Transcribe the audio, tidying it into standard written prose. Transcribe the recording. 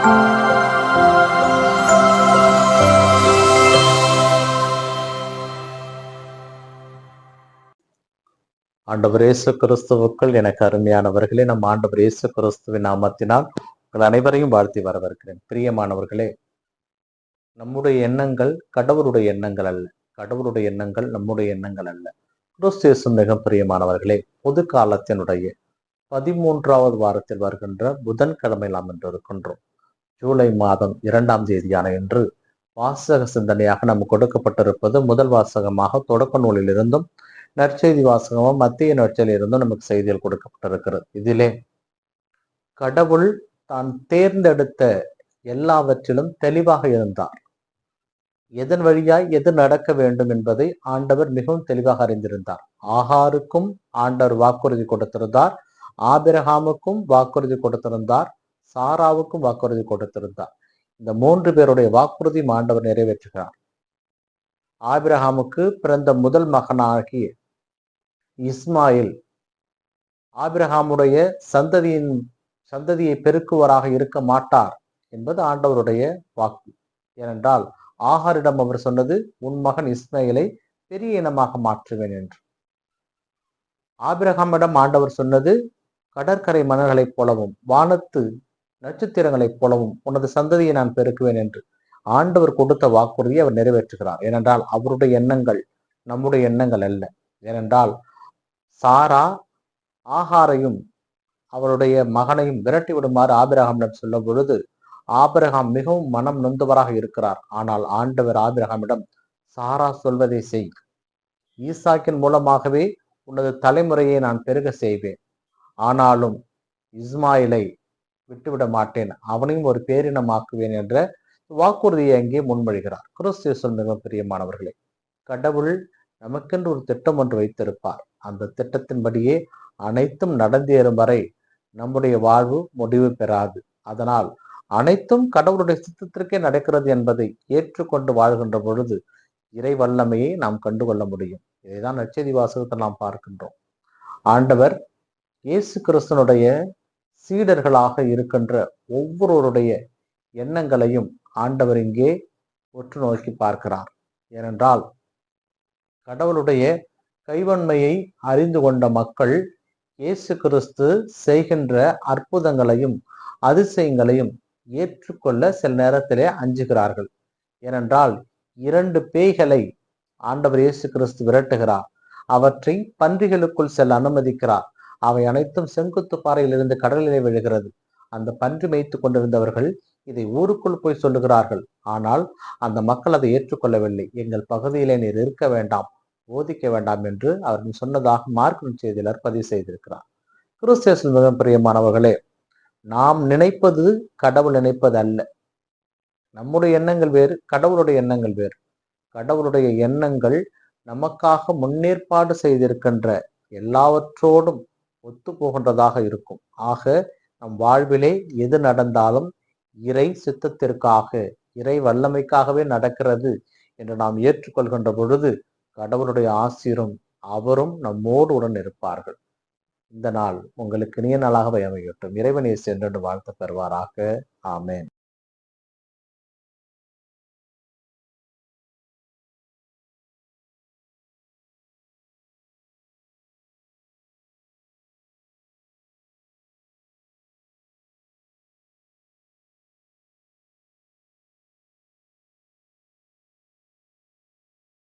ஆண்டவர் இயேசு கிறிஸ்துவுக்குள் எனக்கு அருமையானவர்களே, நம் ஆண்டவர் இயேசு கிறிஸ்துவின் நாமத்தினால் உங்கள் அனைவரையும் வாழ்த்தி வரவேற்கிறேன். பிரியமானவர்களே, நம்முடைய எண்ணங்கள் கடவுளுடைய எண்ணங்கள் அல்ல. கடவுளுடைய எண்ணங்கள் நம்முடைய எண்ணங்கள் அல்ல. கிறிஸ்து இயேசு மிக பிரியமானவர்களே, பொது காலத்தினுடைய 13வது வாரத்தில் வருகின்ற புதன்கிழமை நாம் என்று இருக்கின்றோம். ஜூலை மாதம் 2ஆம் தேதியான இன்று வாசக சிந்தனையாக நமக்கு கொடுக்கப்பட்டிருப்பது முதல் வாசகமாக தொடக்க நூலிலிருந்தும் நற்செய்தி வாசகமும் மத்திய நற்செய்தியிலிருந்தும் நமக்கு செய்திகள் கொடுக்கப்பட்டிருக்கிறது. இதிலே கடவுள் தான் தேர்ந்தெடுத்த எல்லாவற்றிலும் தெளிவாக இருந்தார். எதன் வழியாய் எது நடக்க வேண்டும் என்பதை ஆண்டவர் மிகவும் தெளிவாக அறிந்திருந்தார். ஆகாருக்கும் ஆண்டவர் வாக்குறுதி கொடுத்திருந்தார், ஆபிரகாமுக்கும் வாக்குறுதி கொடுத்திருந்தார், சாராவுக்கும் வாக்குறுதி கொடுத்திருந்தார். இந்த 3 பேருடைய வாக்குறுதி ஆண்டவர் நிறைவேற்றுகிறார். ஆபிரகாமுக்கு பிறந்த முதல் மகனாகிய இஸ்மாயில் ஆபிரகாமுடைய சந்ததியை பெருக்குவராக இருக்க மாட்டார் என்பது ஆண்டவருடைய வாக்கு. ஏனென்றால் ஆகாரிடம் அவர் சொன்னது, உன் மகன் இஸ்மாயிலை பெரிய இனமாக மாற்றுவேன் என்று. ஆபிரகாமிடம் ஆண்டவர் சொன்னது, கடற்கரை மணல்களைப் போலவும் வானத்து நட்சத்திரங்களைப் போலவும் உனது சந்ததியை நான் பெருக்குவேன் என்று ஆண்டவர் கொடுத்த வாக்குறுதியை அவர் நிறைவேற்றுகிறார். ஏனென்றால் அவருடைய எண்ணங்கள் நம்முடைய எண்ணங்கள் அல்ல. ஏனென்றால் சாரா ஆகாரையும் அவருடைய மகனையும் விரட்டி விடுமாறு ஆபிரகாமிடம் சொல்லும் பொழுது ஆபிரகாம் மிகவும் மனம் நொந்தவராக இருக்கிறார். ஆனால் ஆண்டவர் ஆபிரகாமிடம், சாரா சொல்வதை செய், ஈசாக்கின் மூலமாகவே உனது தலைமுறையை நான் பெருக செய்வேன், ஆனாலும் இஸ்மாயிலை விட்டுவிட மாட்டேன், அவனையும் ஒரு பேரினமாக்குவேன் என்ற வாக்குறுதியை அங்கே முன்மொழிகிறார். கிறிஸ்து மிக பிரியமானவர்களே, கடவுள் நமக்கென்று ஒரு திட்டம் ஒன்று வைத்திருப்பார். அந்த திட்டத்தின்படியே அனைத்தும் நடந்தேறும் வரை நம்முடைய வாழ்வு முடிவு பெறாது. அதனால் அனைத்தும் கடவுளுடைய சித்தத்திற்கே நடக்கிறது என்பதை ஏற்றுக்கொண்டு வாழ்கின்ற பொழுது இறை வல்லமையை நாம் கண்டுகொள்ள முடியும். இதைதான் நற்செய்தி வாசகத்தை நாம் பார்க்கின்றோம். ஆண்டவர் இயேசு கிறிஸ்துனுடைய சீடர்களாக இருக்கின்ற ஒவ்வொருவருடைய எண்ணங்களையும் ஆண்டவர் இங்கே உற்று நோக்கி பார்க்கிறார். ஏனென்றால் கடவுளுடைய கைவன்மையை அறிந்து கொண்ட மக்கள் இயேசு கிறிஸ்து செய்கின்ற அற்புதங்களையும் அதிசயங்களையும் ஏற்றுக்கொள்ள சில நேரத்திலே அஞ்சுகிறார்கள். ஏனென்றால் 2 பேய்களை ஆண்டவர் இயேசு கிறிஸ்து விரட்டுகிறார். அவற்றை பன்றிகளுக்குள் செல்ல அனுமதிக்கிறார். அவை அனைத்தும் செங்குத்து பாறையிலிருந்து கடலிலே விழுகிறது. அந்த பன்றி மேய்த்து கொண்டிருந்தவர்கள் இதை ஊருக்குள் போய் சொல்லுகிறார்கள். ஆனால் அந்த மக்கள் அதை ஏற்றுக்கொள்ளவில்லை. எங்கள் பகுதியிலே நீர் இருக்க வேண்டாம், போதிக்க வேண்டாம் என்று அவர்கள் சொன்னதாக மார்க் நற்செய்தியாளர் பதிவு செய்திருக்கிறார். கிறிஸ்து மிக பிரியமானவர்களே, நாம் நினைப்பது கடவுள் நினைப்பது அல்ல. நம்முடைய எண்ணங்கள் வேறு, கடவுளுடைய எண்ணங்கள் வேறு. கடவுளுடைய எண்ணங்கள் நமக்காக முன்னேற்பாடு செய்திருக்கின்ற எல்லாவற்றோடும் ஒத்து போகின்றதாக இருக்கும். ஆக நம் வாழ்விலே எது நடந்தாலும் இறை சித்தத்திற்காக, இறை வல்லமைக்காகவே நடக்கிறது என்று நாம் ஏற்றுக்கொள்கின்ற பொழுது கடவுளுடைய ஆசீரும் அவரும் நம்மோடு உடன் இருப்பார்கள். இந்த நாள் உங்களுக்கு இனிய நாளாக அமையட்டும். இறைவனை சென்று வாழ்த்து பெறுவாராக. ஆமேன்.